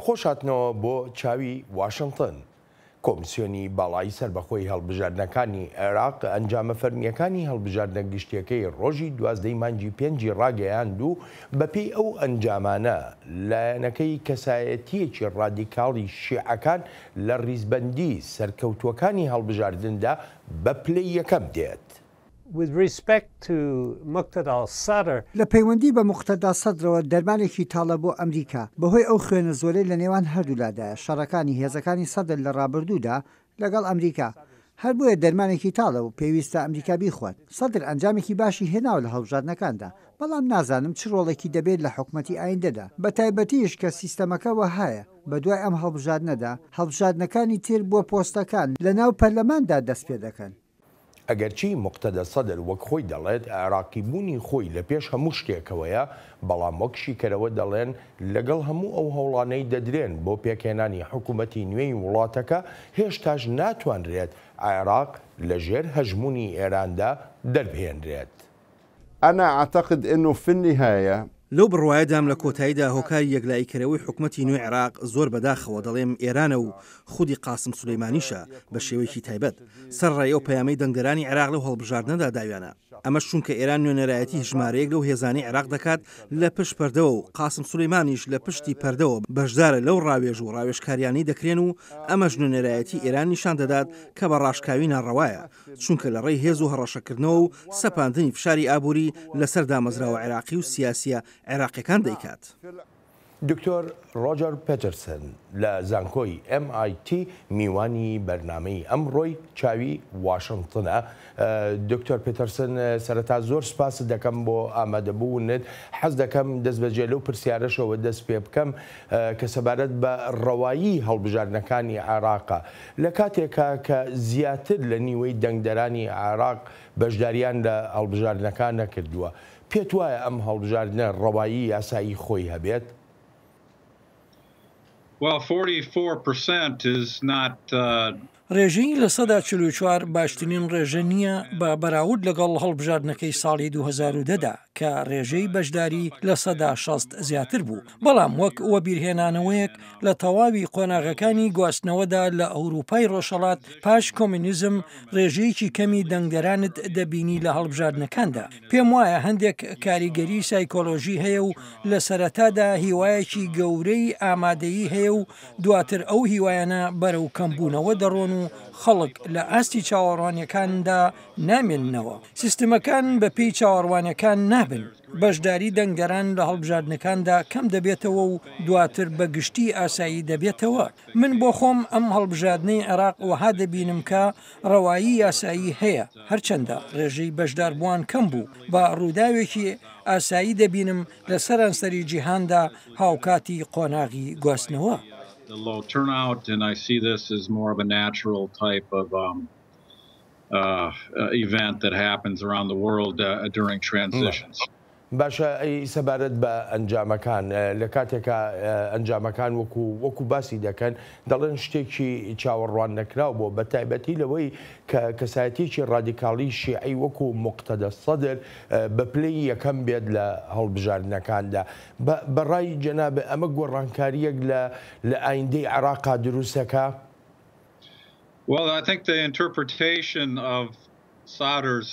خۆشاتنەوە بۆ چاوی واشنگتن. کۆمیسیۆنی باڵایی سەربەخۆی هەڵبژاردنەکانی عێراق ئەنجامە فەرمیەکانی هەڵبژاردنە گشتیەکەی ڕۆژی 12 مانگی 5 ڕاگەیاند و بەپێی ئەو ئەنجامانە لایەنەکەی کەسایەتیەکی ڕادیکاڵی شیعەکان لە ڕیزبەندی سەرکەوتووەکانی هەڵبژاردندا بە پلەی یەکەم دێت. لە پەیوەندی بە موقتەدا سەدرەوە دەرمانێکی تاڵە بۆ ئەمریکا بەهۆی ئەو خوێنە زۆرەی لە نێوان هەردوولادایە شەڕەکانی هێزەکانی سەدر لە ڕابردوودا لەگەڵ ئەمریکا هەر بۆیە دەرمانێکی تاڵە و پێویستە ئەمریکا بیخوات. سەدر ئەنجامێکی باشی هێناوە لە هەڵبژاردنەکاندا، بەڵام نازانم چ ڕۆڵێکی دەبێت لە حکومەتی ئایندەدا، بە تایبەتیش کە سیستەمەکە وەهایە بە دوای ئەم هەڵبژاردنەدا هەڵبژاردنەکانی تر بۆ پۆستەکان لە ناو پەرلەماندا دەست پێ دەکەن. ئەگەرچی موقتەدە سەدر وەک خۆی دەڵێت عێراقیبوونی خۆی لە پێش هەموو شتێکەوەیە، بەڵام وەک شیکەرەوە دەڵێن لەگەڵ هەموو ئەو هەوڵانەی دەدرێن بۆ پێکهێنانی حکوومەتی نوێی وڵاتەکە هێشتاش ناتوانرێت عێراق لە ژێر هەژمونی ئێراندا دەربهێنرێت. أنا أعتقد أنه في النهاية لەو بڕواایەدام لە کۆتاییدا هۆکاری یەکلاییکەرەوەی حکوومەتی نوێی عێراق زۆر بەداخەوە دەڵێم ئێرانە و خودی قاسم سولەیمانیشە بە شێوەیەکی تایبەت سەرڕای ئەو پەیامەی دەنگدەرانی عێراق لەو هەڵبژاردنەدا داویانە. ئەمەش چونکە ئێران نوێنەرایەتی ژمارەیەک لەو هێزانی عێراق دەکات لە پشت پەردەوە و قاسم سولەیمانیش لە پشتی پەردەوە بەشدارە لەو ڕاوێژ و ڕاوێژکاریانی دەکرێن و ئەمەش نوێنەرایەتی ئێران نیشان دەدات کە بە ڕاشکاوی ناڕەوایە، چونکە لە ڕێی هێز و هەڕەشەکردنەوە و سەپاندنی فشاری ئابووری لەسەر دامەزراوە عێراقی و سیاسیە عێراقیەکان دەیکات. دکتۆر ڕۆجەر پێترسن لە زانکۆی MIT میوانی بەرنامەی ئەمڕۆی چاوی واشنگتنە. دکتۆر پێترسن، سەرەتا زۆر سپاس دەکەم بۆ ئامادەبوونت. حەز دەکەم دەست بەجێ لەو پرسیارەشەوە دەست پێ بکەم کە سەبارەت بە ڕەوایی هەڵبژاردنەکانی عێراقە لە کاتێکە کە زیاتر لە نیوەی دەنگدەرانی عێراق بەشداریان لە هەڵبژاردنەکان نەکردووە. پێت وایە ئەم هەڵبژاردنە ڕەوایی یاسایی خۆی هەبێت؟ Well, 44% is not ڕێژەی لە 44 باشترین ڕێژە نییە بە بەراورد لەگەڵ هەڵبژاردنەکەی ساڵی 2010دا کە ڕێژەی بەشداری لە 60 زیاتر بوو. بەڵام وەک وە بیرهێنانەوەیەک لە تەواوی قۆناغەکانی گواستنەوەدا لە ئەوروپای ڕۆژهەڵات پاش کۆمونیزم ڕێژەیەکی کەمی دەنگدەرانت دەبینی لە هەڵبژاردنەکاندا. پێم وایە هەندێک کاریگەری سایکۆلۆژی هەیە و لە سەرەتادا هیوایەکی گەورەی ئامادەیی هەیە و دواتر ئەو هیوایانە بەرەو کەمبوونەوە دەڕۆن و خەڵک لە ئاستی چاوەڕوانیەکاندا نامێننەوە. سیستمەکان بە پێی چاوەڕوانیەکان نابن. بەشداری دەنگدەران لە هەڵبژاردنەکاندا کەم دەبێتەوە و دواتر بە گشتی ئاسایی دەبێتەوە. من بۆ خۆم ئەم هەڵبژاردنەی عێراق وەها دەبینم کە ڕەوایی یاسایی هەیە، هەرچەندە ڕێژەی بەشداربووان کەم بوو. بە ڕووداوێکی ئاسایی دەبینم لە سەرانسەری جیهاندا هاوکاتی قۆناغی گواستنەوە. the low turnout, and I see this as more of a natural type of event that happens around the world during transitions. باشە ئەی سەبارەت بە ئەنجامەکان لە کاتێکە ئەنجامەکان وەکو باسی دەکەن دەڵێن شتێکی چاوەڕوان نەکراو بۆ بە تایبەتی لەوەی کە کەسایەتێکی ڕادیکاڵی شیعی وەکو موقتەدە سەدر بە پلەی یەکەم بێت لە هەڵبژاردنەکاندا. بەڕای جەنابێ ئەمە گۆڕانکاریەک لە ئایندەی عێراقا دروستەکە؟ Well, I think the interpretation of Sadr's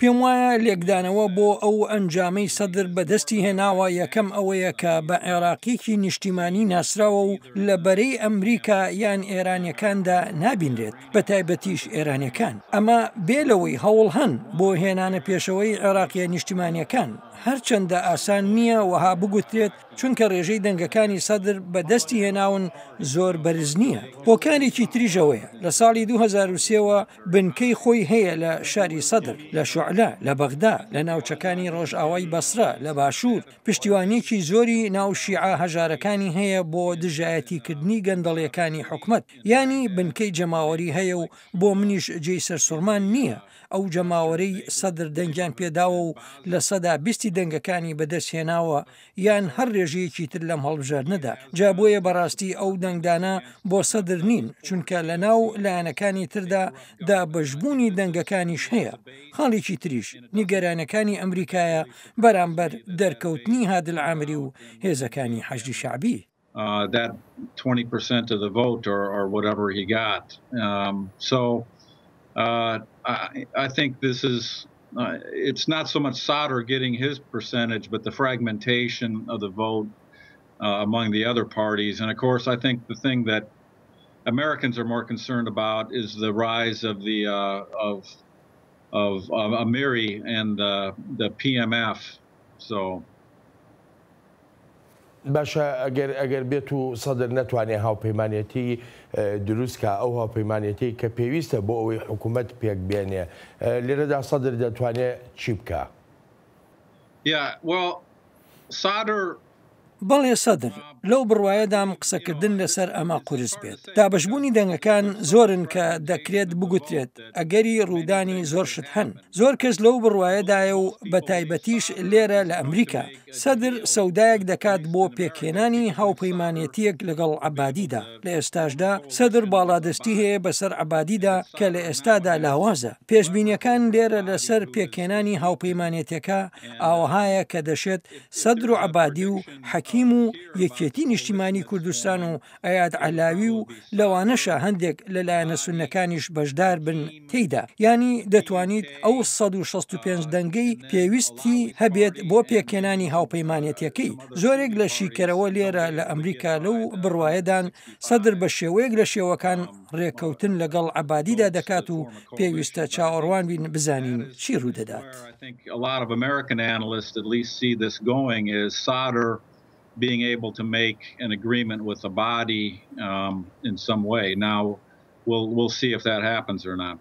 پێم وایە لێکدانەوە بۆ ئەو ئەنجامەی سەدر بەدەستی هێناوە یەکەم ئەوەیە کە بە عێراقیکی نیشتیمانی ناسراوە و لە بەرەی ئەمریکا یان ئێرانیەکاندا نابینرێت، بە تایبەتیش ئێرانیەکان. ئەمە بێلەوەی هەوڵ هەن بۆ هێنانە پێشەوەی عێراقیە نیشتیمانیەکان، هەرچەندە ئاسان نییە وەها بگوترێت چونکە ڕێژەی دەنگەکانی سەدر بەدەستی هێناون زۆر بەرز نییە. هۆکارێکی تریژەوەیە لە ساڵی 2023ەوە بنکەی خۆی هەیە لە شاری سەدر، لە شوعلە، لە بەغدا، لە ناوچەکانی ڕۆژئاوای بەسرە، لە باشوور. پشتیوانیەکی زۆری ناو شیعە هەژارەکانی هەیە بۆ دژایەتیکردنی گەندەڵیەکانی حکومەت، ینی بنکەی جەماوەری هەیە و بۆ منیش جێی سەرسوڕمان نییە ئەو جەماوەرەی سەدر دەنگیان پێداوە و لە 20 دەنگەکانی بەدەستهێناوە یان هەر ڕێژەیەکی تر لەم هەڵبژاردنەدا. جا بۆیە بەڕاستی ئەو دەنگدانە بۆ سەدر نین، چونکە لە ناو لایەنەکانی تردا دابەشبوونی دەنگەکانیش هەیە. خاڵێکی تریش نیگەرانەکانی ئەمریکایە بەرامبەر دەرکەوتنی هادل عامری و هێزەکانی حەشدی شعبی. that 20% of the vote or whatever he got. I think this is, it's not so much Sadr getting his percentage, but the fragmentation of the vote among the other parties. And of course, I think the thing that Americans are more concerned about is the rise of the of Amiri and the PMF. So. باشە ئەگەر بێت و سەدر نەتوانێت هاوپەیمانێتی دروستکە ئەو هاوپەیمانێتی کە پێویستە بۆ ئەوەی حکوومەت پێک بێنێ لێرەدا سەدر دەتوانێت چی بکە؟ بەڵێ سەدر لەو بڕوایەدام قسەکردن لەسەر ئەمە قورس بێت دابشبوونی دەنگەکان زۆرن کە دەکرێت بگوترێت ئەگەری ڕوودانی زۆر شت هەن زۆر کەس لەو بڕوایەدایە و بە تایبەتیش لێرە لە ئەمریکا سەدر سەودایەک دەکات بۆ پێکهێنانی هاوپەیمانێتیەک لەگەڵ عەبادیدا لە ئێستاشدا سەدر باڵادەستی هەیە بەسەر عەبادیدا کە لە ئێستادا لاوازە پێشبینیەکان لێرە لەسەر پێکهێنانی هاوپەیمانێتەکە ئاوەهایە کە دەشێت سەدر و عەبادی و حەکیم و یەکێتی نیشتیمانی کوردستان و ئەیاد عەلاوی و لەوانەشە هەندێک لەلایەنە سوننەکانیش بەشدار بن تێیدا ینی دەتوانیت ئەو 165 دەنگەی پێویستی هەبێت بۆ پێکهێنانی هاوپەیمانێتیەکەی زۆرێک لە شیکەرەوە لێرە لە ئەمریکا لەو بڕوایەدان سەدر بە شێوەیەک لە شێوەکان ڕێککەوتن لەگەڵ عەبادیدا دەکات و پێویستە چاوەڕوان بین بزانین چی ڕوودەدات. Being able to make an agreement with the body in some way. Now, we'll see if that happens or not.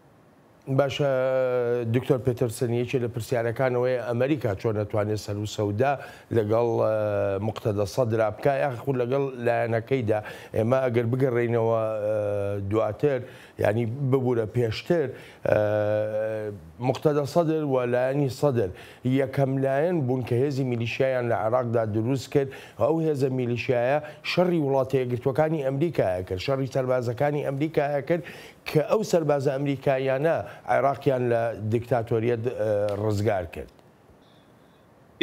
باشە دکتۆر پێتەرسن یەکێ لە پرسیارەکانەوەی ئەمریکا چۆن نەتوانێت سەر و سەودا لەگەڵ مقتەدە سەدرا بکە یاخود لەگەڵ لایەنەکەیدا ئێمە ئەگەر بگەڕێینەوە دواتر ینی ببوورە پێشتر مقتەدە سەدر و لایەنی سەدر یەکەم لایەن بوون کە هێزی میلیشیایان لە عێراقدا دروست کرد ئەو هێزە میلیشیایە شەڕی وڵاتە یەکگرتووەکانی ئەمریکایە کرد شەڕی سەربازەکانی ئەمریکایە کرد کە ئەو سەربازە ئەمریکایانە عێراقیان لە دیکتاتۆریەت ڕزگار کرد.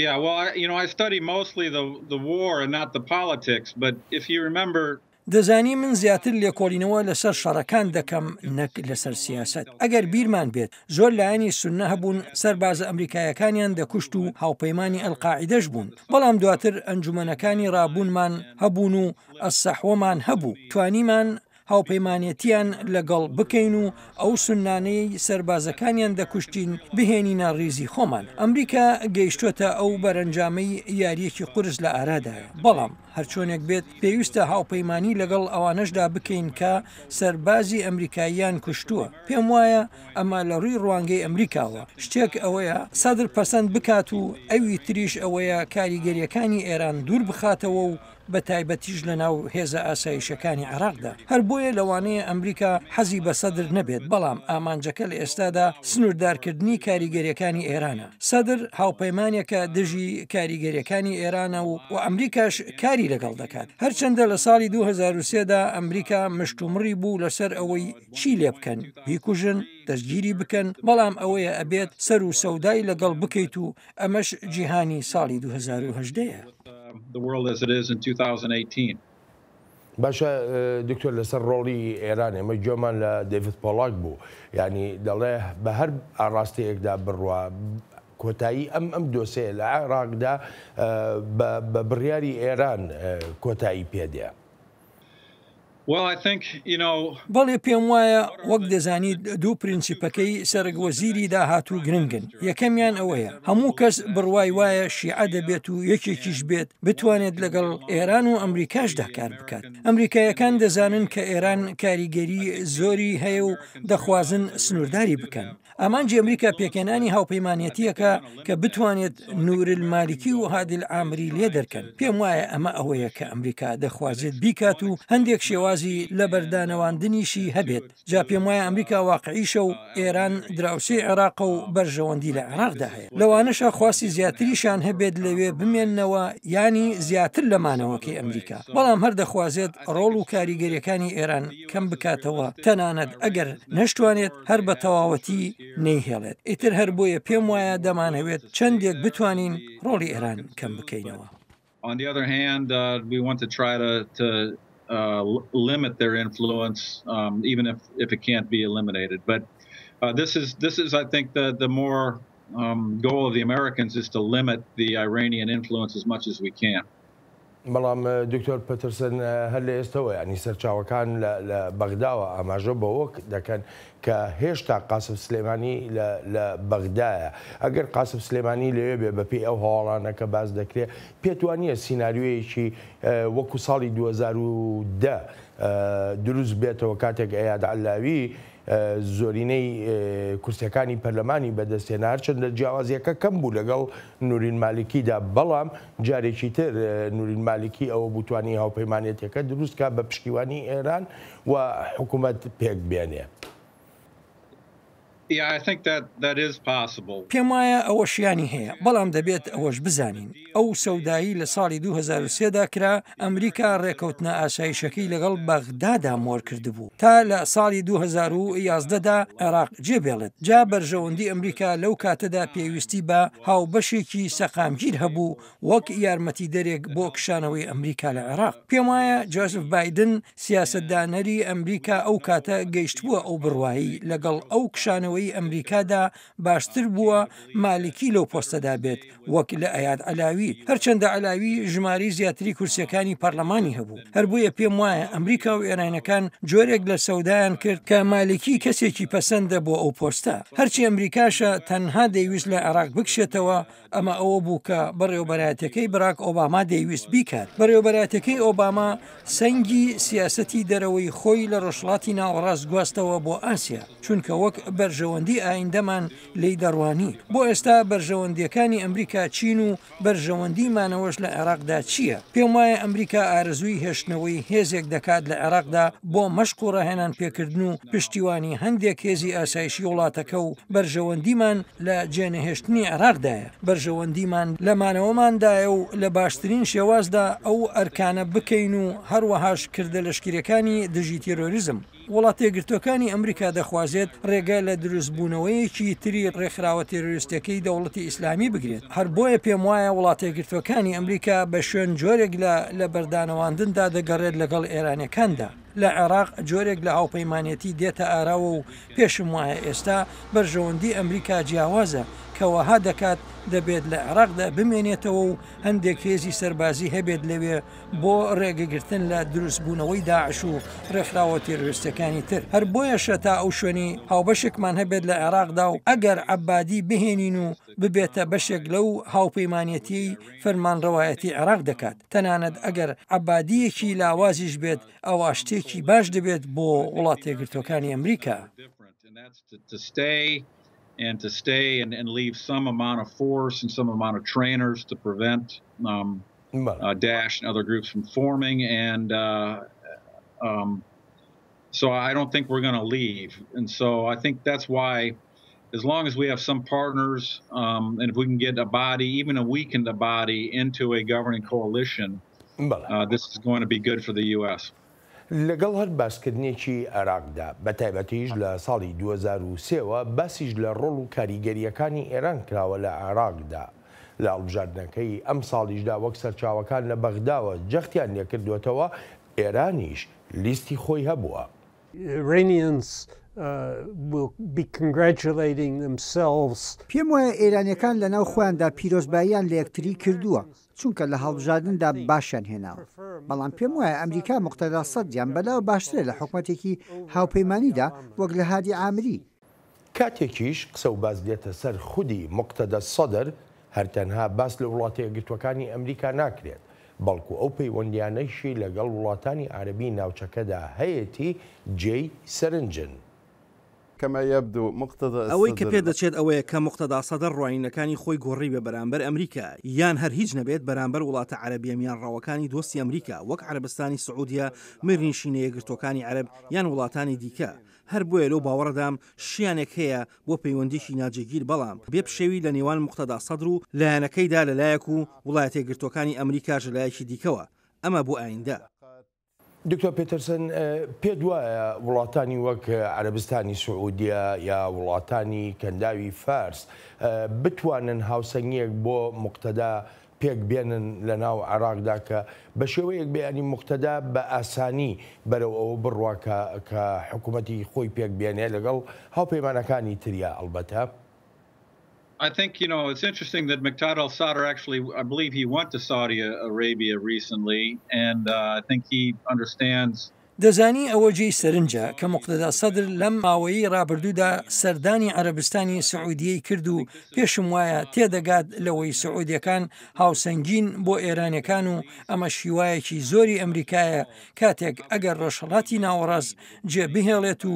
Yeah, well, I study mostly the war and not the politics, but if you remember دەزانی من زیاتر لێکۆڵینەوە لەسەر شەڕەکان دەکەم نەک لەسەر سیاست ئەگەر بیرمان بێت زۆر لایەنی سوننە هەبوون سەربازە ئەمریکایەکانیان دەکوشت و هاوپەیمانی ئەلقاعیدەش بوون بەڵام دواتر ئەنجومەنەکانی ڕابوونمان هەبوون و ئەسەحوەمان هەبوو توانیمان هاوپەیمانێتیان لەگەڵ بکەین و ئەو سونانەی سەربازەکانیان دەکوشتین بهێنینە ڕیزی خۆمان ئەمریکا گەیشتوتە ئەو بەرەنجامەی یاریەکی قورس لە ئارادایە بەڵام هەرچۆنێک بێت پێویستە هاوپەیمانی لەگەڵ ئەوانەشدا بکەین کە سەربازی ئەمریکاییان کوشتووە پێم وایە ئەمە لە ڕووی ڕوانگەی ئەمریکاوە شتێک ئەوەیە سەدر پەسەند بکات و ئەوی تریش ئەوەیە کاریگەریەکانی ئێران دوور بخاتەوە و بە تایبەتیش لە ناو هێزە ئاسایشەکانی عێراقدا هەر بۆیە لەوانەیە ئەمریکا حەزی بە سەدر نەبێت بەڵام ئامانجەکە لە ئێستادا سنووردارکردنی کاریگەریەکانی ئێرانە سەدر هاوپەیمانێکە دژی کاریگەریەکانی ئێرانە و ئەمریکاش کاری لەگەڵ دەکات هەرچەندە لە ساڵی 2023دا ئەمریکا مشتومڕی بوو لەسەر ئەوەی چی لێ بکەن بیکوژن دەستگیری بکەن بەڵام ئەوەیە ئەبێت سەر و سەودای لەگەڵ بکەیت و ئەمەش جیهانی ساڵی 2018ەیە. The world as it is in 2018. باشە دکتۆر لەسەر ڕۆڵی ئێران ئێمە گوێمان لە دەیڤد پۆڵاک بوو ینی دەڵێ بە هەر ئاڕاستەیەکدا بڕوا کۆتایی ئەم دۆسەیە لە عێراقدا بە بڕیاری ئێران کۆتایی پێدەیە. بەڵێ پێم وایە وەک دەزانیت دوو پرینسیپەکەی سەرگوەزیری داهاتوو گرنگن یەکەمیان ئەوەیە هەموو کەس بڕوای وایە شیعە دەبێت و یەکێکیش بێت بتوانێت لەگەڵ ئێران و ئەمریکاشدا کار بکات ئەمریکایەکان دەزانن کە ئێران کاریگەری زۆری هەیە و دەخوازن سنوورداری بکەن ئامانجی ئەمریکا پێکێنانی هاوپەیمانێتیەکە کە بتوانێت نورالمالیکی و هادل ئامری لێ دەرکەن پێم وایە ئەمە ئەوەیە کە ئەمریکا دەخوازێت بیکات و هەندێک شێوازی لە بەردانەواندنیشی هەبێت جا پێم وایە ئەمریکا واقعیشە و ئێران دراوسی عێراق و بەرژەوەندی لە عێراقدا هەیە لەوانەشە خواستی زیاتریشان هەبێت لەوێ بمێننەوە ینی زیاتر لەمانەوەکەی ئەمریکا بەڵام هەر دەخوازێت ڕۆڵ و کاریگەریەکانی ئێران کەم بکاتەوە تەنانەت ئەگەر نەشتوانێت هەر بە تەواوەتی نەیهێڵێت ئیتر هەر بۆیە پێم وایە دەمانەوێت چەندێک بتوانین ڕۆڵی ئێران کەم بکەینەوە. On the other hand, we want to try to limit their influence, even if it can't be eliminated. But this is, I think, the more goal of the Americans is to limit the Iranian influence as much as we can. بەڵام دکتۆر پەترسن هەر لە ئێستەوە ینی سەرچاوەکان لە بەغداوە ئاماژە بەوەک دەکەن کە هێشتا قاسم سلێمانی لە بەغدایە ئەگەر قاسم سلێمانی لەوێ بێ بەپێی ئەو هەواڵانەکە باز دەکرێت پێت وانییە سیناریۆیەکی وەکو ساڵی 2010 دروست بێتەوە کاتێک ئەیاد عەلاوی زۆرینەی کورسیەکانی پەرلەمانی بەدەستێنا هەرچەندە جیاوازیەکە کەم بوو لەگەڵ نورین مالیکیدا بەڵام جارێکی تر نورین مالیکی ئەوە بوتوانی هاوپەیمانێتەکە دروستکە بە پشتیوانی ئێران و حکوومەت پێک بێنێ. Yeah, I think that is possible. پێم وایە ئەوە شیانی هەیە بەڵام دەبێت ئەوەش بزانین ئەو سەودایی لە ساڵی 2003دا کرا ئەمریکا ڕێکەوتنە ئاسایشەکەی لەگەڵ بەغدادا مۆر کردبوو تا لە ساڵی 2011دا عێراق جێبێڵێت جا بەرژەوەندی ئەمریکا لەو کاتەدا پێویستی بە هاوبەشێکی سەقامگیر هەبوو وەک یارمەتی دەرێک بۆ کشانەوەی ئەمریکا لە عێراق. پێم وایە جۆزف بایدن سیاسەتدانەری ئەمریکا ئەو کاتە گەیشتبووە ئەو بڕوایی لەگەڵ ئەو کشانەوەی ئەمریکادا باشتر بووە مالیکی لەو پۆستەدا بێت وەک لە ئەیاد عەلاوی هەرچەندە عەلاوی ژماری زیاتری کورسیەکانی پەرلەمانی هەبوو هەر بۆیە پێم وایە ئەمریکا و ئێرانەکان جۆرێک لە سەودایان کرد کە مالیکی کەسێکی پەسەندە بۆ ئەو پۆستە هەرچی ئەمریکاشە تەنها دەیویست لە عێراق بکشێتەوە ئەمە ئەوە بوو کە بەڕێوەبەرایەتەکەی براک ئۆباما دەیویست بیکات بەڕێوەبەرایەتەکەی ئۆباما سەنگی سیاسەتی دەرەوەی خۆی لە ڕۆژهەڵاتی ناوەڕاست گواستەوە بۆ ئاسیا چونکە وەک بەرژەوەندی ئایندەمان لی دەڕوانی بۆ ئێستا بەرژەوەندیەکانی ئەمریکا چین و بەرژەوەندی مانەوەش لە عێراقدا چییە؟ پێم وایە ئەمریکا ئارزووی هێشتنەوەی هێزێک دەکات لە عێراقدا بۆ مەشق و ڕاهێنان پێکردن و پشتیوانی هەندێک هێزی ئاسایشی وڵاتەکە و بەرژەوەندیمان لە جێنەهێشتنی عێراقدایە بەرژەوەندیمان لە مانەوەماندایە و لە باشترین شێوازدا ئەو ئەرکانە بکەین و هەروەهاش کردە لەشکرەکانی دژی تێرۆریزم. وڵات یەکگرتوەکانی ئەمریکا دەخوازێت ڕێگە لە دروستبوونەوەیەکی تری ڕێکخراوە تێرۆریستەکەی دەوڵەتی ئیسلامی بگرێت هەر بۆیە پێم وایە وڵات یەکگرتوەکانی ئەمریکا بە شوێن جۆرێک لە بەردانەواندندا دەگەڕێت لەگەڵ ئێرانەکاندا لە عێراق جۆرێک لە هاوپەیمانەتی دێتە ئاراوە و پێشم وایە ئێستا بەرژەوەندی ئەمریکا جیاوازە کەوەها دەکات دەبێت لە عێراقدا بمێنێتەوە و هەندێک هێزی سەربازی هەبێت لەوێ بۆ ڕێگەگرتن لە دروستبوونەوەی داعش و ڕێکخراوە تێرۆریستەکانی تر هەر بۆیەشە تا ئەو شوێنی هاوبەشێکمان هەبێت لە عێراقدا و ئەگەر عەبادی بهێنین و ببێتە بەشێک لەو هاوپەیمانەتی فەرمانڕەوایەتی عێراق دەکات تەنانەت ئەگەر عەبادیەکی لاوازیش بێت ئەوە شتێکی باش دەبێت بۆ وڵات یەکگرتوەکانی ئەمریکا. And to stay and leave some amount of force and some amount of trainers to prevent Daesh and other groups from forming. And so I don't think we're going to leave. And so I think that's why, as long as we have some partners, and if we can get Abadi, even a weakened Abadi, into a governing coalition, this is going to be good for the U.S. لەگەڵ هەر باسکردنێکی عێراقدا بە تایبەتیش لە ساڵی 2003ەوە باسیش لە ڕۆڵ و کاریگەریەکانی ئێران کراوە لە عێراقدا لە هەڵبژاردنەکەی ئەم ساڵیشدا وەک سەرچاوەکان لە بەغداوە جەختیان لێکردوێتەوە ئێرانیش لیستی خۆی هەبووە. پێم وایە ئێرانیەکان لەناو خۆیاندا پیرۆزباییان لە یەکتری کردووە چونکە لە هەڵبژاردندا باشیان هێناوە بەڵام پێم وایە ئەمریکا مقتەدا سەدیان بەلاو باشترە لە حکوومەتێکی هاوپەیمانیدا وەک لە هادی عامری کاتێکیش قسە و باز دێتە سەر خودی مقتەدە سەدر هەرتەنها باس لە وڵاتە یەکگرتوەکانی ئەمریکا ناکرێت بەڵکو ئەو پەیوەندیانەیشی لەگەڵ وڵاتانی عەرەبی ناوچەکەدا هەیەی جێی سەرنجن. ئەوەی کە پێ دەچێت ئەوەیە کە مقتەدا سەدەر ڕواینەکانی خۆی گۆڕی بە بەرامبەر ئەمریکا یان هەر هیچ نەبێت بەرامبەر وڵاتە عەرەبیە میانڕاوەکانی دۆستی ئەمریکا وەک عەرەبستانی سعودیا میرنشینە یەکگرتوەکانی عەرەب یان وڵاتانی دیکە هەر بۆیە لەو باوەڕدام شیانێک هەیە بۆ پەیوەندیشی ناجێگیر بەڵام بێ پشێوی لە نێوان مقتەدا سەدر و لایەنەکەیدا لەلایەک و وڵاتە یەکگرتوەکانی ئەمریکاش لەلایەکی دیکەوە ئەمە بۆ ئایندە. دکتۆر پێترسن پێ وایە وڵاتانی وەک عەرەبستانی سعودیا یا وڵاتانی کەنداوی فارس بتوانن هاوسەنگیەک بۆ مقتەدا پێک بێنن لە ناو عێراقدا کە بە شێوەیەک بێنی مقتەدا بە ئاسانی بەرەو ئەوە بڕوا کە حکوومەتی خۆی پێک بێنێ لەگەڵ هاوپەیمانەکانی تریا ئەلبەتە. I think, it's interesting that Muqtada al-Sadr actually, I believe he went to Saudi Arabia recently, and I think he understands. دەزانی ئەوە جێی سەرنجە کە مقتەدا سەدر لەم ماوەیی ڕابردوودا سەردانی عەرەبستانی سعودیەی کرد و پێشم وایە تێدەگات لەوەی سعودیەکان هاوسەنگین بۆ ئێرانیەکان و ئەمە شیوایەکی زۆری ئەمریکایە کاتێک ئەگەر ڕۆژهەڵاتی ناوەڕاست جێ بهێڵێت و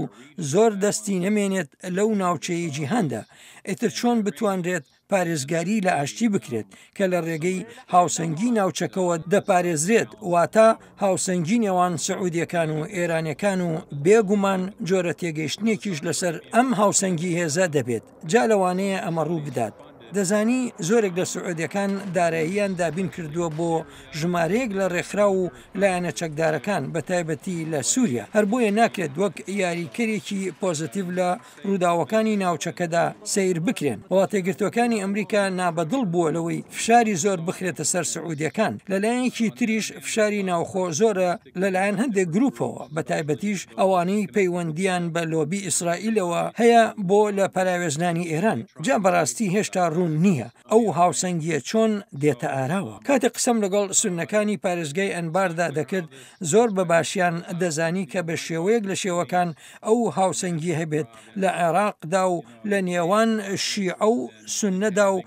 زۆر دەستی نەمێنێت لەو ناوچەی جیهاندا ئیتر چۆن بتوانرێت پارێزگاری لە ئاشتی بکرێت کە لە ڕێگەی هاوسەنگی ناوچەکەەوە دەپارێزرێت واتە هاوسەنگی نێوان سعودیەکان و ئێرانیەکان و بێگومان جۆرە تێگەیشتنێکیش لەسەر ئەم هاوسەنگی هێزە دەبێت جا لەوانەیە ئەمە ڕوو بدات. دەزانی زۆرێک لە سعودیەکان داراییان دابین کردووە بۆ ژمارەیەک لە ڕێکخرا و لایەنە چەکدارەکان بە تایبەتی لە سووریا هەر بۆیە ناکرێت وەک یاریکەرێکی پۆزتیڤ لە ڕووداوەکانی ناوچەکەدا سیر بکرێن. وڵاتێگرتوەکانی ئەمریکا نابەدڵ بووە لەوەی فشاری زۆر بخرێتە سەر سعودیەکان لەلایەنکی تریش فشاری ناوخۆ زۆرە لەلایەن هەندێک گروپەوە بە تایبەتیش ئەوانەی پەیوەندیان بە لۆبی ئیسرائیلەوە هەیە بۆ لە پەراوێزنانی ئێران. جا بەڕاستی هێشتا نییە ئەو هاوسەنگیە چۆن دێتە ئاراوە. کاتێک قسەم لەگەڵ سونەکانی پارێزگای ئەنباردا دەکرد زۆر بەباشیان دەزانی کە بە شێوەیەک لە شێوەکان ئەو هاوسەنگی هەبێت لە عێراقدا و لە نێوان شیعە و سونەدا و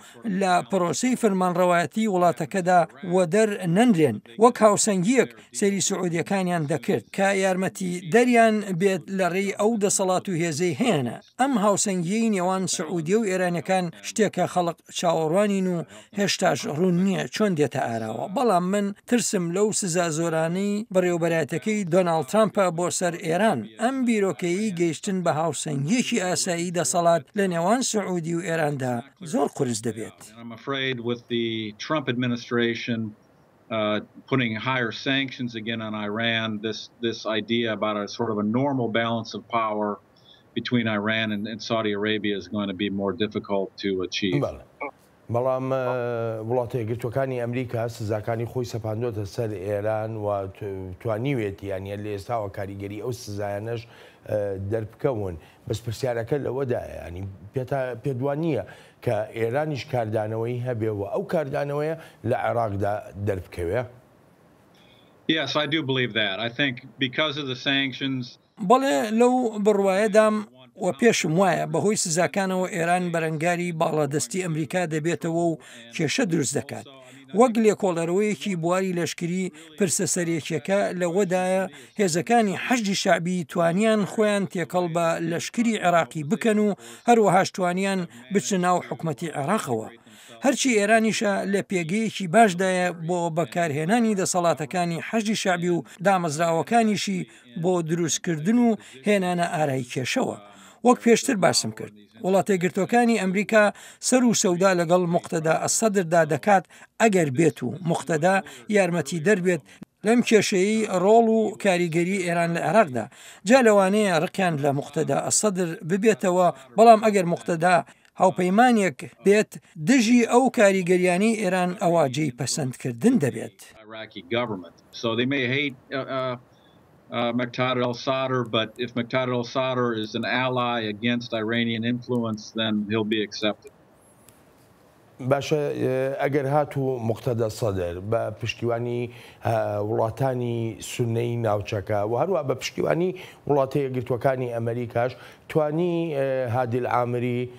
لە پرۆسەی فەرمانڕەوایەتی وڵاتەکەدا وەدەر نەنرێن وەک هاوسەنگیەک سەری سعودیەکانیان دەکرد کە یارمەتی دەریان بێت لە ڕێی ئەو دەسەڵات و هێزەی هێنە. ئەم هاوسەنگیەی نێوان سعودیە و ئێرانەکان شتێکە خەڵق چاوەڕوانین و هێشتاش ڕوون نییە چۆن دێتە ئاراوە. بەڵام من ترسم لەو سزا زۆرانەی بەڕێوەبەرایەتەکەی دۆناڵد ترامپە بۆ سەر ئێران ئەم بیرۆکەیی گەیشتن بە هاوسەنگیەکی ئاسایی دەسەڵات لە نێوان سعودی و ئێراندا زۆر قورس دەبێت. Putting higher sanctions again on Iran, this idea about a sort of a normal balance of power between Iran and Saudi Arabia is going to be more difficult to achieve. بەڵام وڵاتەیەگرتوەکانی ئەمریکا سزاکانی خۆی سەپاندۆتە سەر ئێران و توانیوێت یانە لە ئێستاوە کاریگەری ئەو سزایانەش دەربکەون بەس پرسیارەکە لەوەدایە ینی پێدوان نییە کە ئێرانیش کاردانەوەی هەبێەوە ئەو کاردانەوەیە لە عێراقدا دەربکەوێ. Yes, I do believe that. I think because of the sanctions. بەڵێ لەو بڕوایەدام و پێشم وایە بەهۆی سزاکانەوە ئێران بەرەنگاری باڵادەستی ئەمریکا دەبێتەوە و کێشە دروست دەکات. وەک لێکۆڵەرەوەیەکی بواری لەشکری پرسە سەرێکیەکە لەوەدایە هێزەکانی حەشدی شعبی توانیان خۆیان تێکەڵ بە لەشکری عێراقی بکەن و هەروەهاش توانیان بچن ناو حکومەتی عێراقەوە. هەرچی ئێرانیشە لە پێگەیەکی باشدایە بۆ بەکارهێنانی دەسەڵاتەکانی حەشدی شعبی و دامەزراوەکانیشی بۆ دروستکردن و هێنانە ئارایی کێشەوە. وەک پێشتر باسم کرد وڵاتێگرتوەکانی ئەمریکا سەر و سەودا لەگەڵ مقتەدا ئەسەدردا دەکات ئەگەر بێت و مقتەدا یارمەتی دەربێت لەم کێشەیە ڕۆڵ و کاریگەری ئێران لە عێراقدا. جا لەوانەیە ڕقیان لە مقتەدا ئەسەدر ببێتەوە بەڵام ئەگەر مقتەدا هاوپەیمانێک بێت دژی ئەو کاریگەریانی ئێران ئەواجەی پەسەندکردن دەبێت. Muqtada al-Sadr, but if Muqtada al-Sadr is an ally against Iranian influence, then he'll be accepted. باشە ئەگەر هاتوو مقتەدا سەدر بە پشتیوانی وڵاتانی سونەی ناوچەکە و هەروە بە پشتیوانی وڵاتە یەکگرتوەکانی ئەمریکاش توانی هادی العامری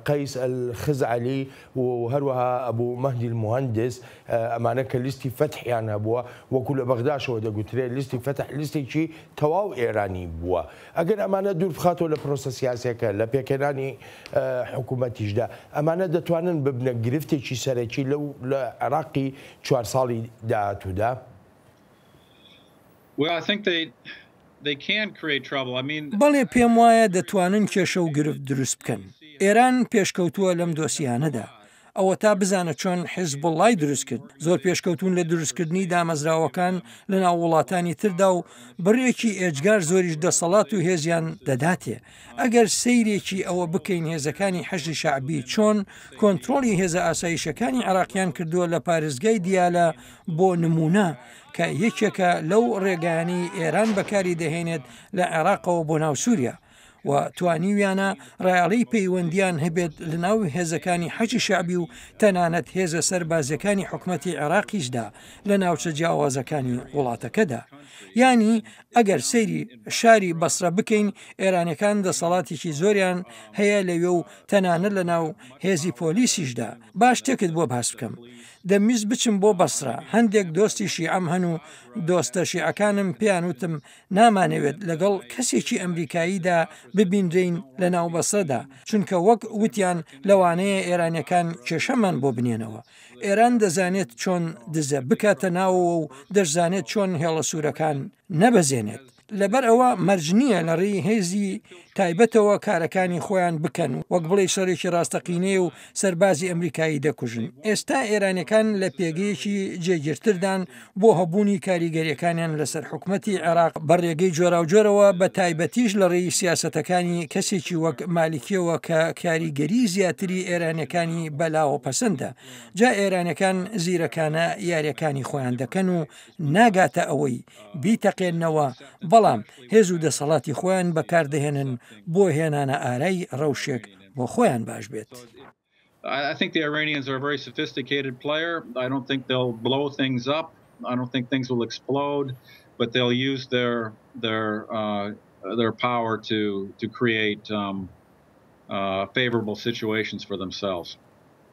قەیس الخزعلی و هەروەها ئەبوو مەهدی المهندس ئەمانە کە لیستی فەتحیان هەبووە وەکو لە بەغداشەوە دەگوترێت لیستی فەتح لیستێکی تەواو ئێرانی بووە. ئەگەر ئەمانە دوور بخاتەوە لە پرۆسە سیاسیەکە لە پێکێنانی حکوومەتیشدا ئەمانە دەتوانن ببنە گرفتێکی سەرەکی لە عێراقی 4 ساڵی داهاتوودا. بەڵێ پێم وایە دەتوانن کێشە و گرفت دروست بکەن. ئێران پێشکەوتووە لەم دۆسیانەدا ئەوە تا بزانە چۆن حیزبوڵای دروست کرد زۆر پێشکەوتون لە دروستکردنی دامەزراوەکان لە ناو وڵاتانی تردا و بڕێکی ئێجگار زۆریش دەسەڵات و هێزیان دەداتێ ئەگەر سەیرێکی ئەوە بکەین هێزەکانی حەشی شعبی چۆن کۆنتترۆلی هێزە ئاسایشەکانی عراقیان کردووە لە پارێزگای دیالە بۆ نمونە کە یەکێکە لەو ڕێگانی ئێران بەکاری دەهێنێت لە عێراقەوە بۆ ناو سووریا و توانیویانە ڕایاڵی پەیوەندیان هەبێت لە ناو هێزەکانی حەجی شعبی و تەنانەت هێزە سەربازەکانی حکومەتی عێراقیشدا لە ناوچە جیاوازەکانی وڵاتەکەدا ینی ئەگەر سەیری شاری بەسرە بکەین ئێرانەکان دەسەڵاتێکی زۆریان هەیە لەوێ و تەنانەت لە ناو هێزی پۆلیسیشدا باش تێکت بۆ باس بکەم دەمویست بچم بۆ بەسرە هەندێک دۆستی شیعەم هەن و دۆستە شیعەکانم پێیان وتم نامانەوێت لەگەڵ کەسێکی ئەمریکاییدا ببینرین لە ناو بەسەدا چونکە وەک وتیان لەوانەیە ئێرانەکان کێشەمان بۆ بنێنەوە ئێران دەزانێت چۆن دزە بکاتە ناوەوە و دەشزانێت چۆن هێڵە سوورەکان نەبەزێنێت لەبەر ئەوە مەرجنیە لە ڕێی هێزی تایبەتەوە کارەکانی خۆیان بکەن وەک بڵێ شەڕێکی ڕاستەقینەیە و سەربازی ئەمریکایی دەکوژن ئێستا ئێرانەکان لە پێگەیەکی جێگیرتردان بۆ هەبوونی کاریگەریەکانیان لەسەر حکومەتی عێراق بەڕێگەی جۆرا و جۆرەوە بە تایبەتیش لە ڕێی سیاسەتەکانی کەسێکی وەک مالیکیەوە کە کاریگەری زیاتری ئێرانەکانی بەلاوە پەسەندە جا ئێرانەکان زیرەکانە یاریەکانی خۆیان دەکەن و ناگاتە ئەوەی بیتەقێنەوە بەڵام هێز و دەسەڵاتی خۆیان بەکاردەهێنن بۆ هێنانە ئارای ڕەوشێک بۆ خۆیان باش بێت. I think the Iranians are a very sophisticated player. I don't think they'll blow things up. I don't think things will explode, but they'll use their power to create favorable situations for themselves.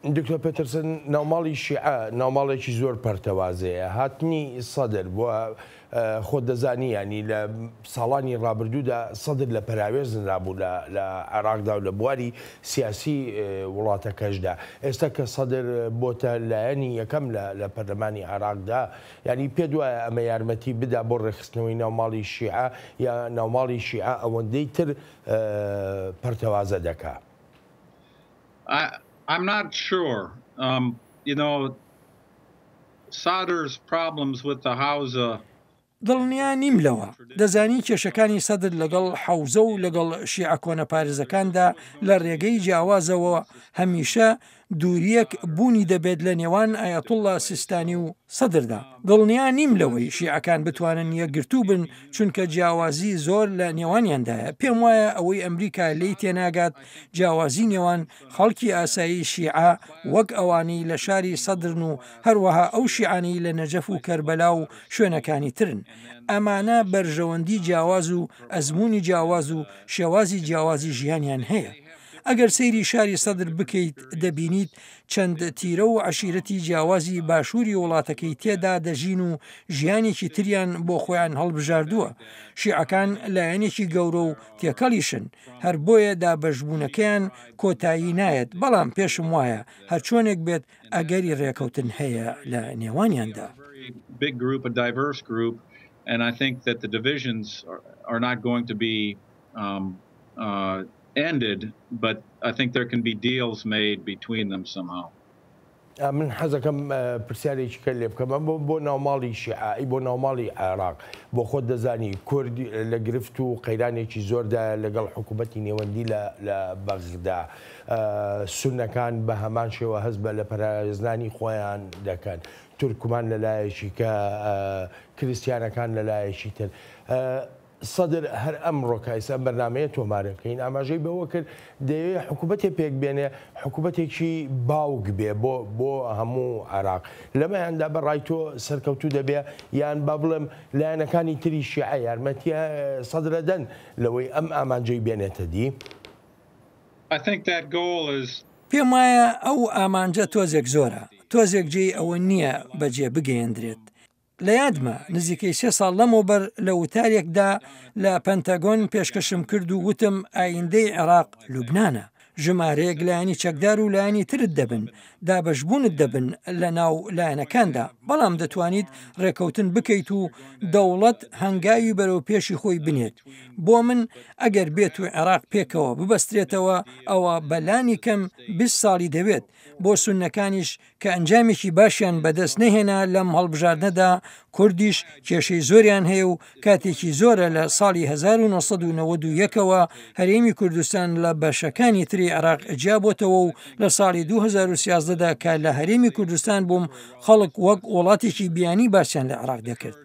دکتۆر پێترسن ناوماڵی شیعە ناوماڵێکی زۆر پەرتەوازەیە هاتنی سەدر بۆ خۆت دەزانی ینی لە ساڵانی ڕابردوودا سەدر لە پەراوێز نرابوو لە عێراقدا و لە بواری سیاسی وڵاتەکەشدا ئێستا کە سەدر بۆتە لایەنی یەکەم لە پەرلەمانی عێراقدا ینی پێ دوایە ئەمە یارمەتی بدا بۆ ڕێخستنەوەی ناوماڵی شیعە یا ناوماڵی شیعە ئەوەندەی تر پەرتەوازە دەکا. I'm not sure. You know, Sadr's problems with the Hausa. دڵنیا نیم لەوە دەزانی کێشەکانی سەدر لەگەڵ حەوزە و لەگەڵ شیعە کۆنە پارێزەکاندا لە ڕێگەی جیاوازەوە هەمیشە دووریەک بوونی دەبێت لە نێوان ئایەتوڵڵا سیستانی و سەدردا دڵنیا نیم لەوەی شیعەکان بتوانن یەکگرتوو بن چونکە جیاوازی زۆر لە نێوانیاندایە پێم وایە ئەوەی ئەمریکا لی تێناگات جیاوازی نێوان خەڵکی ئاسایی شیعە وەک ئەوانی لە شاری سەدرن و هەروەها ئەو شیعانی لە نەجەف و کەربەلا و شوێنەکانی ترن ئەمانە بەرژەوەندی جیاواز و ئەزمموی جیاواز و شێوازی جیاوازی ژیانیان هەیە ئەگەر سەیری شاری سەدر بکەیت دەبینیت چەند تیرە و عشیرەتی جیاوازی باشووری وڵاتەکەی تێدا دەژین و ژیانێکی تریان بۆ خۆیان هەڵبژاردووە شیعەکان لایەنێکی گەورە و تێکەڵیشن هەر بۆیە دابەشبوونەکەیان کۆتایی نایەت بەڵام پێشم وایە هەر چۆنێک بێت ئەگەری ڕێکەوتن هەیە لە نێوانیاندا. Big group, a diverse group, and I think that the divisions are not going to be ended, but I think there can be deals made between them somehow. من حەزەکەم پرسیارێکی کە لێ بکەم بۆ ناوماڵی شیعایی بۆ ناوماڵی عێراق بۆ خۆت دەزانی کورد لە گرفت و قەیرانێکی زۆردا لەگەڵ حکوومەتی نێوەندی لە بەغدا سونەکان بە هەمان شێوە هەست بە لە پەرێزنانی خۆیان دەکەن تورکمان لەلایەکی کە کریسیانەکان لەلایەکی تر سەدر هەر ئەمڕۆ کایسە بەرنمەیە تۆمارەکەین ئاماژەی بەوە کرد دەیەوێت حکوومەتێ پێک بێنێ حکوومەتێکی باوک بێ بۆ هەموو عێراق لەمەیاندا بەڕای تۆ سەرکەوتوو دەبێ یان با بڵێم لایەنەکانی تری شیعە یارمەتیە سەدرەدەن لەوەی ئەم ئامانجەی بێنێتە دی. پێم وایە ئەو ئامانجە تۆزێک زۆرە تۆزێک جێی ئەوە نییە بەجێ بگەیەندرێت لە یادمە نزیکەی 3 ساڵ لەمەوبەر لە وتارێکدا لە پەنتەگۆن پێشکەشم کرد و وتم ئایندەی عێراق لوبنانە ژمارەیەک لایەنی چەکدار و لایەنی ترت دەبن دابەشبوونت دەبن لە ناو لایەنەکاندا بەڵام دەتوانیت ڕێکەوتن بکەیت و دەوڵەت هەنگاوی بەرەو پێشی خۆی بنێت بۆ من ئەگەر بێت و عێراق پێکەوە ببەسترێتەوە ئەوە بەلانی کەم 20 ساڵی دەوێت بۆ سوننەکانیش کە ئەنجامێکی باشیان بەدەست نەهێنا لەم هەڵبژاردنەدا کوردیش کێشەی زۆریان هەیە و کاتێکی زۆرە لە ساڵی 1991ەوە هەرێمی کوردستان لە بەشەکانی تری عێراق جیابۆتەوە و لە ساڵی 2013دا کە لە هەرێمی کوردستان بووم خەڵک وەک وڵاتێکی بیانی باسییان لە عێراق دەکرد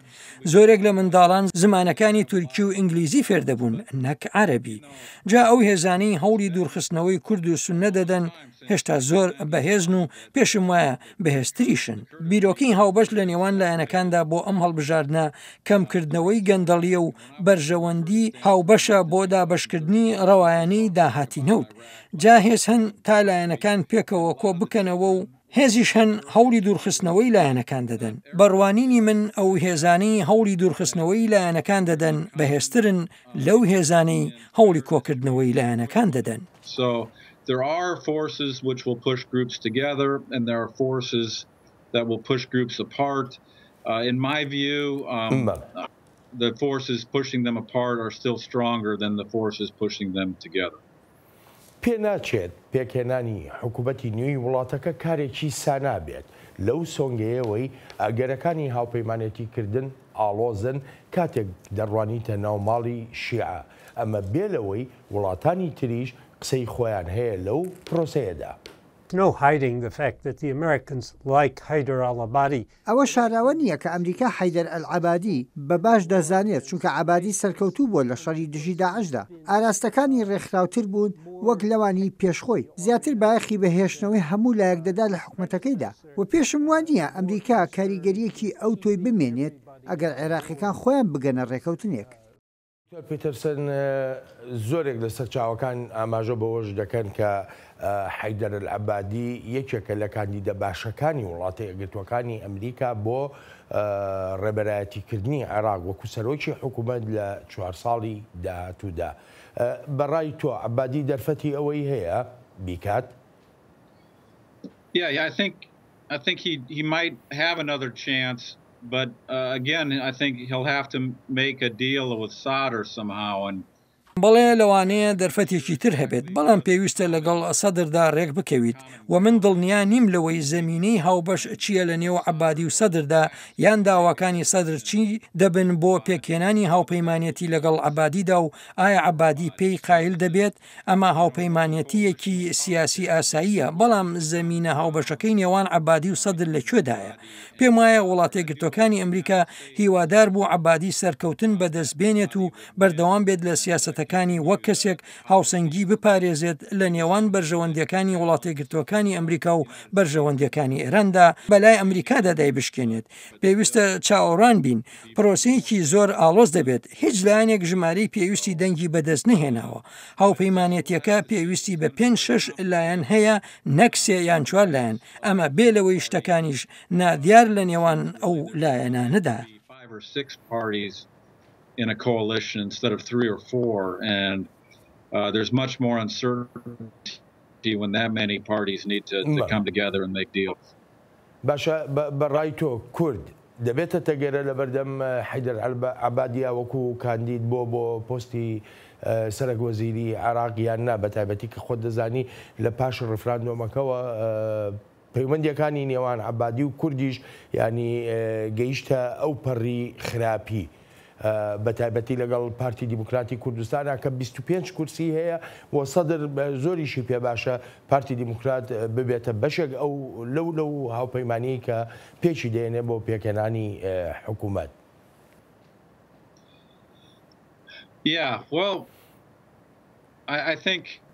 زۆرێک لە منداڵان زمانەکانی تورکی و ئینگلیزی فێردەبوون نەک عەرەبی جا ئەو هێزانەی هەوڵی دوورخستنەوەی کورد و سوننە دەدەن هێشتا زۆر بەهێزن و پێشم وایە بەهێزتریشن بیرۆکەی هاوبەش لە نێوان لایەنەکاندا بۆ ئەم هەڵبژاردنە کەمکردنەوەی گەندەڵیە و بەرژەوەندی هاوبەشە بۆ دابشکردنی ڕەوایەنەی داهاتی نەوت جا هێز هەن تا لایەنەکان پێکەوە کۆ بکەنەوە و هێزیش هەن هەوڵی دوورخستنەوەی لایەنەکان دەدەن بەڕوانینی من ئەو هێزانەی هەوڵی دوورخستنەوەی لایەنەکان دەدەن بەهێزترن لەو هێزانەی هەوڵی کۆکردنەوەی لایەنەکان دەدەن. There are forces which will push groups together, and there are forces that will push groups apart. In my view, the forces pushing them apart are still stronger than the forces pushing them together. پێ ناچێت پێکێنانی حکوومەتی نوێی وڵاتەکە کارێکی سانابێت لەو سۆنگەیەوەی ئەگەرەکانی هاوپەیمانەتیکردن ئاڵۆزن کاتێک دەڕوانیتە ناوماڵی شیعە ئەمە بێلەوەی وڵاتانی تریش قسەی خۆیان هەیە لەو پرۆسەیەدا. No hiding the fact that the Americans like Haider al-Abadi. ئەوە شاراوە نییە کە ئەمریکا حیدەر ئەلعەبادی بە باش دەزانێت چونکە عەبادی سەرکەوتوو بووە لە شەڕی دژی داعشدا ئاراستەکانی ڕێکخراوتر بوون وەک لەوانی پێشخۆی زیاتر بایەخی بەهێشتنەوەی هەموو لایەکدەدا لە حکوومەتەکەیدا و پێشم وانە ئەمریکا کاریگەریەکی ئەو تۆی بمێنێت ئەگەر عێراقیەکان خۆیان بگەنە ڕێکەوتنێک. پیترسن زۆرێک لە سەرچاوەکان ئاماژە بەوەش دەکەن کە حیدەر ئەلعەبادی یەکێکە لە کاندیدە باشەکانی وڵاتی یەکگرتووەکانی ئەمریکا بۆ ڕێبەرایەتیکردنی عێراق وەکو سەرۆکی حکوومەت لە 4 ساڵی داهاتوودا بەڕای تۆ عەبادی دەرفەتی ئەوەی هەیە بیکات؟ Yeah, I think he might have another chance. But again, I think he'll have to make a deal with Sadr somehow. And بەڵێ لەوانەیە دەرفەتێکی تر هەبێت بەڵام پێویستە لەگەڵ سەدردا ڕێک بکەویت و من دڵنیا نیم لەوەی زەمینەی هاوبەش چییە لە نێو عەبادی و سەدردا یان داواکانی سەدر چی دەبن بۆ پێکێنانی هاوپەیمانەتی لەگەڵ عەبادیدا و ئایا عەبادی پێی قایل دەبێت ئەمە هاوپەیمانەتیەکی سیاسی ئاساییە بەڵام زەمینە هاوبەشەکەی نێوان عەبادی و سەدر لەکوێدایە پێم وایە وڵاتە یەکگرتووەکانی ئەمریکا هیوادار بوو عەبادی سەرکەوتن بەدەست بێنێت و بەردەوام بێت لە سیاسەتەکانی وەک کەسێک هاوسەنگی بپارێزێت لە نێوان بەرژەوەندیەکانی وڵاتە یەکگرتووەکانی ئەمریکا و بەرژەوەندیەکانی ئێراندا بەلای ئەمریکادا دایبشکێنێت پێویستە چاوەڕوان بین پرۆسەیەکی زۆر ئاڵۆز دەبێت هیچ لایەنێک ژمارەی پێویستی دەنگی بەدەست نهێناوە هاوپەیمانێتیەکە پێویستی بە 5-6 لایەن هەیە نەک 3 یان 4 لایەن ئەمە بێلەوەی شتەکانیش نادیار لە نێوان ئەو لایەنانەدا. In a coalition instead of 3 or 4, and there's much more uncertainty when that many parties need to come together and make deals. باشا بەڕای تۆ کورد دەبێتە تەگەرە لە بەردەم حیدەر ئەلعەبادیە وەکو کاندید بۆ پۆستی سەرۆک وەزیری عێراق یان نا بەتایبەتی کە خۆت دەزانی لە پاش ڕفراندۆمەکەوە پەیوەندیەکانی نێوان عەبادی و کوردیش ینی گەیشتە ئەو پەڕی خراپی بەتایبەتی لەگەڵ پارتی دیموکراتی کوردستانە کە 25 کورسی هەیە بۆ سەدر زۆریشی پێ باشە پارتی دیموکرات ببێتە بەشێک ئەو لەو هاوپەیمانی کە پێچی دێنێ بۆ پێکەنانی حکوومەت.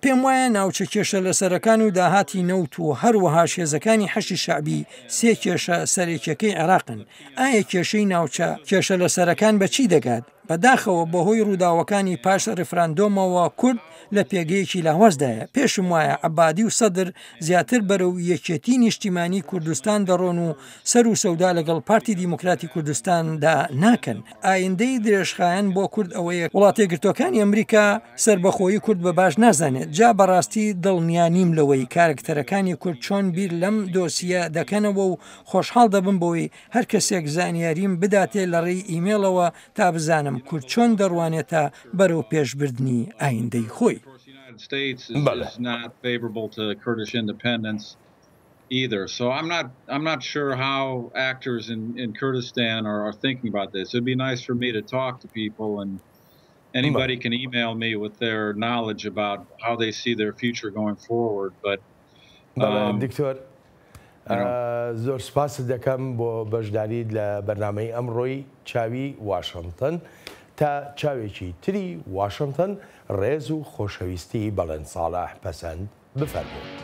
پێم وایە ناوچە کێشە لە سەرەکان و داهاتی نەوت و هەروەها شێزەکانی حەشی شعبی 3 کێشە سەرێکیەکەی عێراقن ئایا کێشەی ناوچە کێشە لە سەرەکان بە چی دەگات بەداخەوە بەهۆی ڕووداوەکانی پاش ڕفراندۆمەوە کورد لە پێگەیەکی لاوەزدایە. پێشم وایە عەبادی و سەدر زیاتر بەرەو یەکێتی نیشتیمانی کوردستان دەڕۆن و سەر و سەودا لەگەڵ پارتی دیموکراتی کوردستاندا ناکەن. ئایندەی درێژخایەن بۆ کورد ئەوەیە وڵاتە یەکگرتووەکانی ئەمریکا سربەخۆیی کورد بە باش نازانێت. جا بەڕاستی دڵنیانیم لەوەی کارکتەرەکانی کورد چۆن بیر لەم دۆسیە دەکەنەوە و خۆشحاڵ دەبم بەوەی هەر کەسێک زانیاریم بداتێ لە ڕێی ئیمێلەوە تا بزانم کورد چۆن دەڕوانێتە بەرەو پێشبردننی ئایندەی خۆی. Either. So I'm not sure how actors in Kurdistan are thinking about this. It'd be nice for me to talk to people, and anybody can email me with their knowledge about how they see their future going forward. But دکتۆر زۆر سپاس دەکەم بۆ بەشداریت لە بەرنامەی ئەمڕۆی چاوی واشنگتن. تا چاوێکی تری واشنگتن ڕێز و خۆشەویستی بەڵێن ساڵح پەسەند بفەرموو.